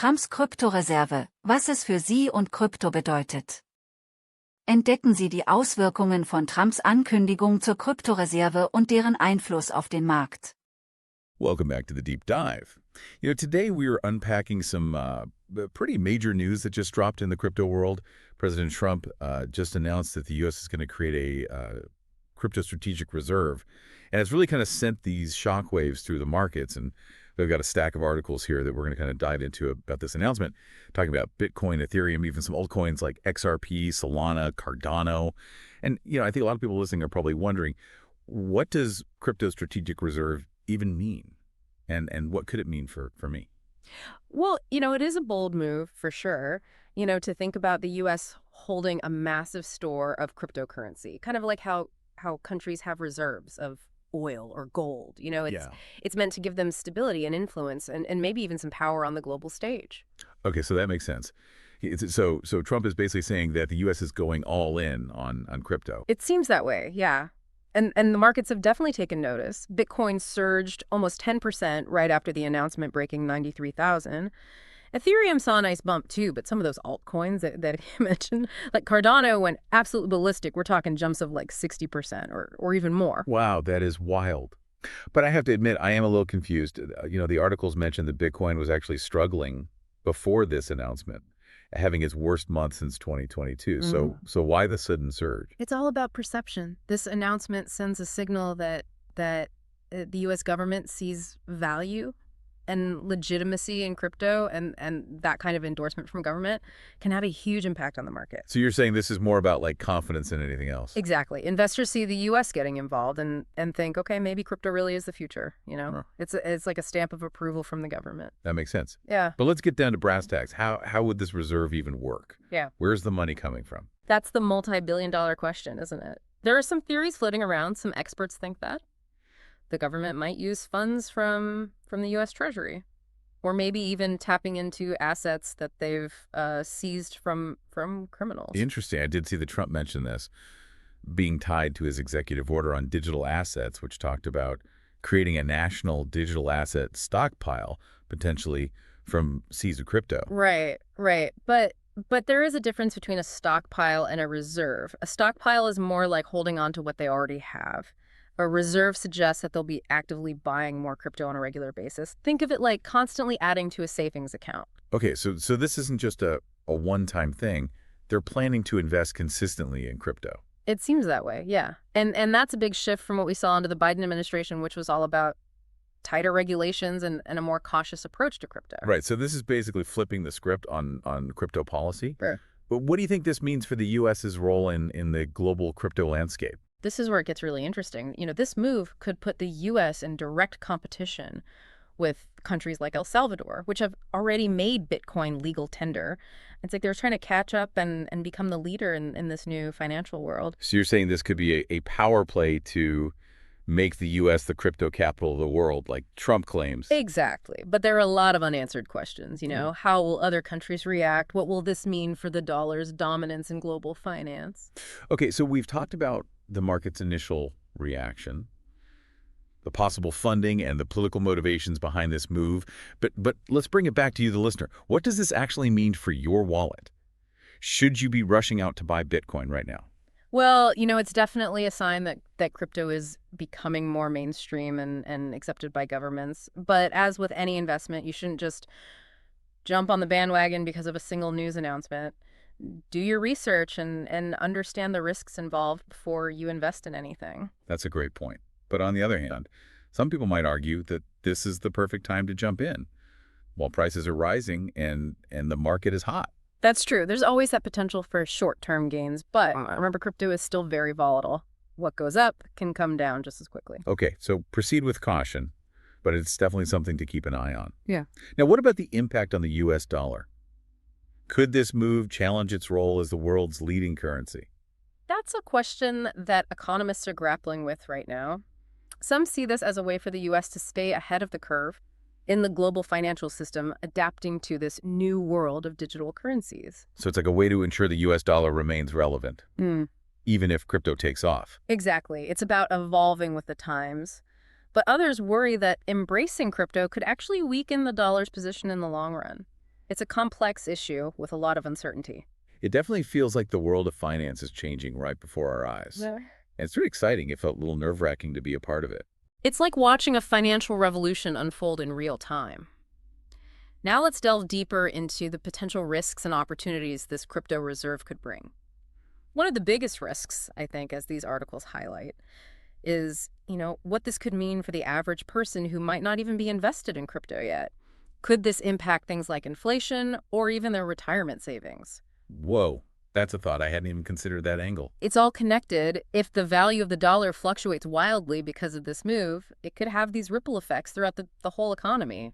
Trumps Krypto-Reserve, was es für Sie und Krypto bedeutet. Entdecken Sie die Auswirkungen von Trumps Ankündigung zur Krypto-Reserve und deren Einfluss auf den Markt. Welcome back to the deep dive. Today we are unpacking some pretty major news that just dropped in the crypto world. President Trump just announced that the U.S. is going to create a crypto strategic reserve, and it's really kind of sent these shockwaves through the markets. And we've got a stack of articles here that we're going to kind of dive into about this announcement, talking about Bitcoin, Ethereum, even some altcoins like XRP, Solana, Cardano. And, I think a lot of people listening are probably wondering, what does crypto strategic reserve even mean? And what could it mean for me? Well, it is a bold move for sure, to think about the U.S. holding a massive store of cryptocurrency, kind of like how countries have reserves of oil or gold. It's meant to give them stability and influence and maybe even some power on the global stage. Okay, so that makes sense. So Trump is basically saying that the U.S. is going all in on crypto. It seems that way, yeah. And the markets have definitely taken notice. Bitcoin surged almost 10% right after the announcement, breaking 93,000. Ethereum saw a nice bump too, but some of those altcoins that you mentioned, like Cardano, went absolutely ballistic. We're talking jumps of like 60% or even more. Wow, that is wild. But I have to admit, I am a little confused. The articles mentioned that Bitcoin was actually struggling before this announcement, having its worst month since 2022. So why the sudden surge? It's all about perception. This announcement sends a signal that the U.S. government sees value and legitimacy in crypto, and that kind of endorsement from government can have a huge impact on the market. So you're saying this is more about like confidence than anything else? Exactly. Investors see the U.S. getting involved and think, okay, maybe crypto really is the future. Huh. It's like a stamp of approval from the government. That makes sense. Yeah. But let's get down to brass tacks. How would this reserve even work? Yeah. Where's the money coming from? That's the multi-billion-dollar question, isn't it? There are some theories floating around. Some experts think that the government might use funds from the U.S. Treasury, or maybe even tapping into assets that they've seized from criminals. Interesting. I did see that Trump mention this being tied to his executive order on digital assets, which talked about creating a national digital asset stockpile, potentially from seized crypto. Right. But there is a difference between a stockpile and a reserve. A stockpile is more like holding on to what they already have. A reserve suggests that they'll be actively buying more crypto on a regular basis. Think of it like constantly adding to a savings account. Okay, so this isn't just a one-time thing. They're planning to invest consistently in crypto. It seems that way, yeah. And that's a big shift from what we saw under the Biden administration, which was all about tighter regulations and a more cautious approach to crypto. Right, so this is basically flipping the script on crypto policy. Sure. But what do you think this means for the U.S.'s role in the global crypto landscape? This is where it gets really interesting. This move could put the U.S. in direct competition with countries like El Salvador, which have already made Bitcoin legal tender. It's like they're trying to catch up and become the leader in this new financial world. So you're saying this could be a power play to make the U.S. the crypto capital of the world, like Trump claims. Exactly. But there are a lot of unanswered questions. How will other countries react? What will this mean for the dollar's dominance in global finance? Okay, so we've talked about the market's initial reaction, the possible funding and the political motivations behind this move. But let's bring it back to you, the listener. What does this actually mean for your wallet? Should you be rushing out to buy Bitcoin right now? Well, it's definitely a sign that crypto is becoming more mainstream and accepted by governments. But as with any investment, you shouldn't just jump on the bandwagon because of a single news announcement. Do your research and understand the risks involved before you invest in anything. That's a great point. But on the other hand, some people might argue that this is the perfect time to jump in while prices are rising and the market is hot. That's true. There's always that potential for short-term gains, but remember, crypto is still very volatile. What goes up can come down just as quickly. Okay, so proceed with caution, but it's definitely something to keep an eye on. Yeah. Now, what about the impact on the U.S. dollar? Could this move challenge its role as the world's leading currency? That's a question that economists are grappling with right now. Some see this as a way for the U.S. to stay ahead of the curve in the global financial system, adapting to this new world of digital currencies. So it's like a way to ensure the U.S. dollar remains relevant, even if crypto takes off. Exactly. It's about evolving with the times. But others worry that embracing crypto could actually weaken the dollar's position in the long run. It's a complex issue with a lot of uncertainty. It definitely feels like the world of finance is changing right before our eyes. Yeah. And it's really exciting. It felt a little nerve-wracking to be a part of it. It's like watching a financial revolution unfold in real time. Now let's delve deeper into the potential risks and opportunities this crypto reserve could bring. One of the biggest risks, I think, as these articles highlight, is, what this could mean for the average person who might not even be invested in crypto yet. Could this impact things like inflation or even their retirement savings? Whoa, that's a thought. I hadn't even considered that angle. It's all connected. If the value of the dollar fluctuates wildly because of this move, it could have these ripple effects throughout the whole economy.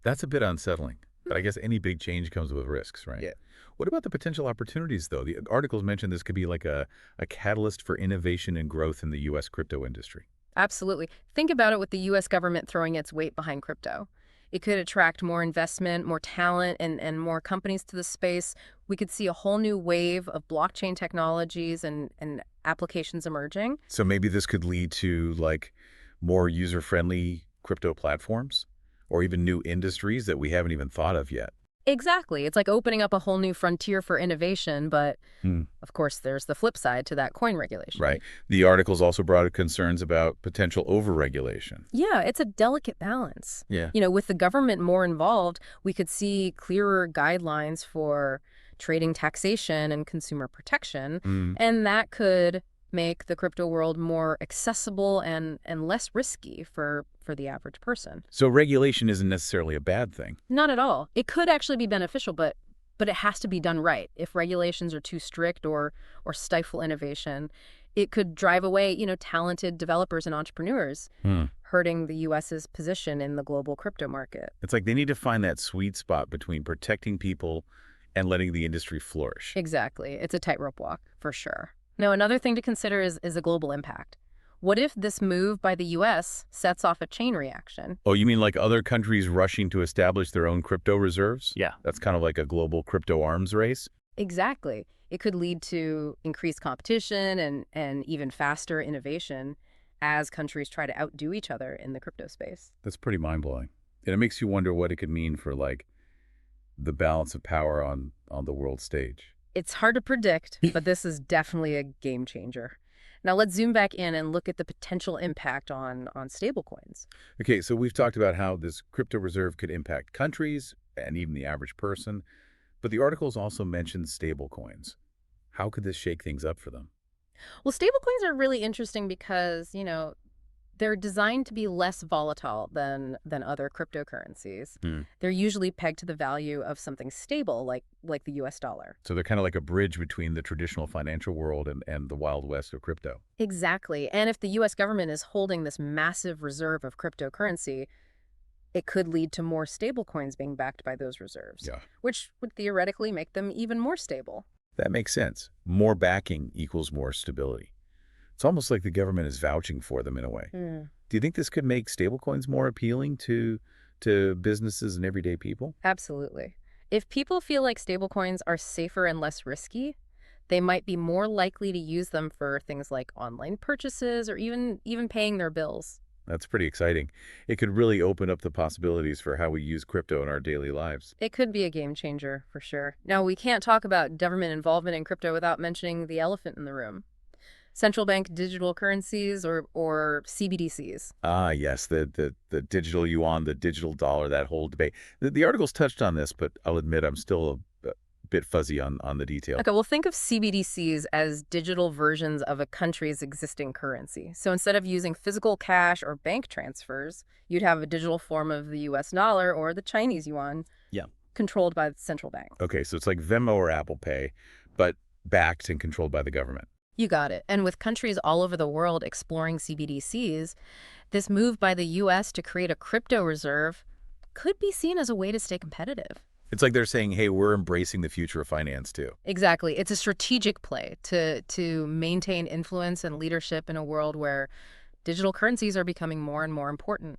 That's a bit unsettling, but I guess any big change comes with risks, right? Yeah. What about the potential opportunities, though? The articles mentioned this could be like a catalyst for innovation and growth in the U.S. crypto industry. Absolutely. Think about it with the U.S. government throwing its weight behind crypto. It could attract more investment, more talent, and more companies to the space. We could see a whole new wave of blockchain technologies and applications emerging. So maybe this could lead to like more user-friendly crypto platforms or even new industries that we haven't even thought of yet. Exactly. It's like opening up a whole new frontier for innovation, but of course there's the flip side to that coin regulation. Right. The articles also brought up concerns about potential overregulation. Yeah, it's a delicate balance. Yeah. With the government more involved, we could see clearer guidelines for trading taxation and consumer protection, and that could make the crypto world more accessible and less risky for the average person. So regulation isn't necessarily a bad thing. Not at all. It could actually be beneficial, but it has to be done right. If regulations are too strict or stifle innovation, it could drive away, talented developers and entrepreneurs, hurting the U.S.'s position in the global crypto market. It's like they need to find that sweet spot between protecting people and letting the industry flourish. Exactly. It's a tightrope walk, for sure. Now, another thing to consider is a global impact. What if this move by the U.S. sets off a chain reaction? Oh, you mean like other countries rushing to establish their own crypto reserves? Yeah. That's kind of like a global crypto arms race? Exactly. It could lead to increased competition and even faster innovation as countries try to outdo each other in the crypto space. That's pretty mind-blowing. And it makes you wonder what it could mean for like the balance of power on the world stage. It's hard to predict, but this is definitely a game changer. Now let's zoom back in and look at the potential impact on stablecoins. Okay, so we've talked about how this crypto reserve could impact countries and even the average person, but the articles also mentioned stablecoins. How could this shake things up for them? Well, stablecoins are really interesting because, they're designed to be less volatile than other cryptocurrencies. They're usually pegged to the value of something stable, like the US dollar. So they're kind of like a bridge between the traditional financial world and the Wild West of crypto. Exactly. And if the US government is holding this massive reserve of cryptocurrency, it could lead to more stablecoins being backed by those reserves, which would theoretically make them even more stable. That makes sense. More backing equals more stability. It's almost like the government is vouching for them in a way. Do you think this could make stablecoins more appealing to businesses and everyday people? Absolutely. If people feel like stablecoins are safer and less risky, they might be more likely to use them for things like online purchases or even paying their bills. That's pretty exciting. It could really open up the possibilities for how we use crypto in our daily lives. It could be a game changer, for sure. Now, we can't talk about government involvement in crypto without mentioning the elephant in the room. Central bank digital currencies or CBDCs. Ah, yes, the digital yuan, the digital dollar, that whole debate. The articles touched on this, but I'll admit I'm still a bit fuzzy on the detail. Okay, well, think of CBDCs as digital versions of a country's existing currency. So instead of using physical cash or bank transfers, you'd have a digital form of the US dollar or the Chinese yuan, controlled by the central bank. Okay, so it's like Venmo or Apple Pay, but backed and controlled by the government. You got it. And with countries all over the world exploring CBDCs, this move by the U.S. to create a crypto reserve could be seen as a way to stay competitive. It's like they're saying, hey, we're embracing the future of finance too. Exactly. It's a strategic play to maintain influence and leadership in a world where digital currencies are becoming more and more important.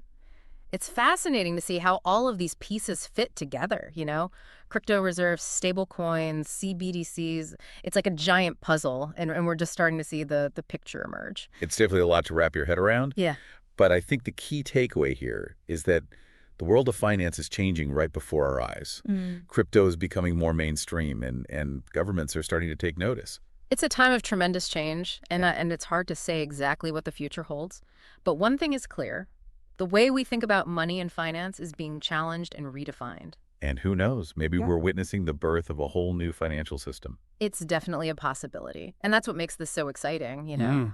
It's fascinating to see how all of these pieces fit together, Crypto reserves, stable coins, CBDCs. It's like a giant puzzle, and we're just starting to see the picture emerge. It's definitely a lot to wrap your head around. Yeah. But I think the key takeaway here is that The world of finance is changing right before our eyes. Crypto is becoming more mainstream, and governments are starting to take notice. It's a time of tremendous change, and it's hard to say exactly what the future holds. But one thing is clear. The way we think about money and finance is being challenged and redefined. And who knows, maybe we're witnessing the birth of a whole new financial system. It's definitely a possibility. And that's what makes this so exciting, you know?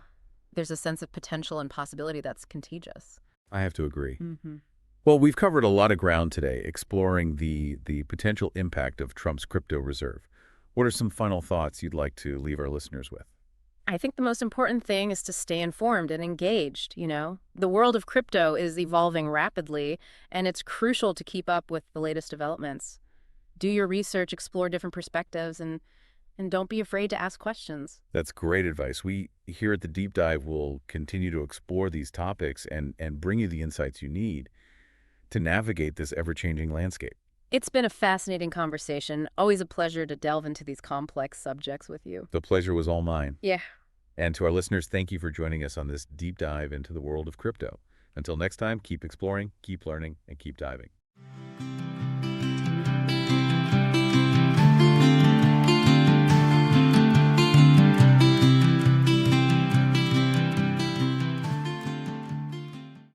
There's a sense of potential and possibility that's contagious. I have to agree. Well, we've covered a lot of ground today, exploring the potential impact of Trump's Krypto-Reserve. What are some final thoughts you'd like to leave our listeners with? I think the most important thing is to stay informed and engaged, you know? The world of crypto is evolving rapidly, and it's crucial to keep up with the latest developments. Do your research, explore different perspectives, and don't be afraid to ask questions. That's great advice. We here at The Deep Dive will continue to explore these topics and bring you the insights you need to navigate this ever-changing landscape. It's been a fascinating conversation. Always a pleasure to delve into these complex subjects with you. The pleasure was all mine. Yeah. And to our listeners, thank you for joining us on this deep dive into the world of crypto. Until next time, keep exploring, keep learning, and keep diving.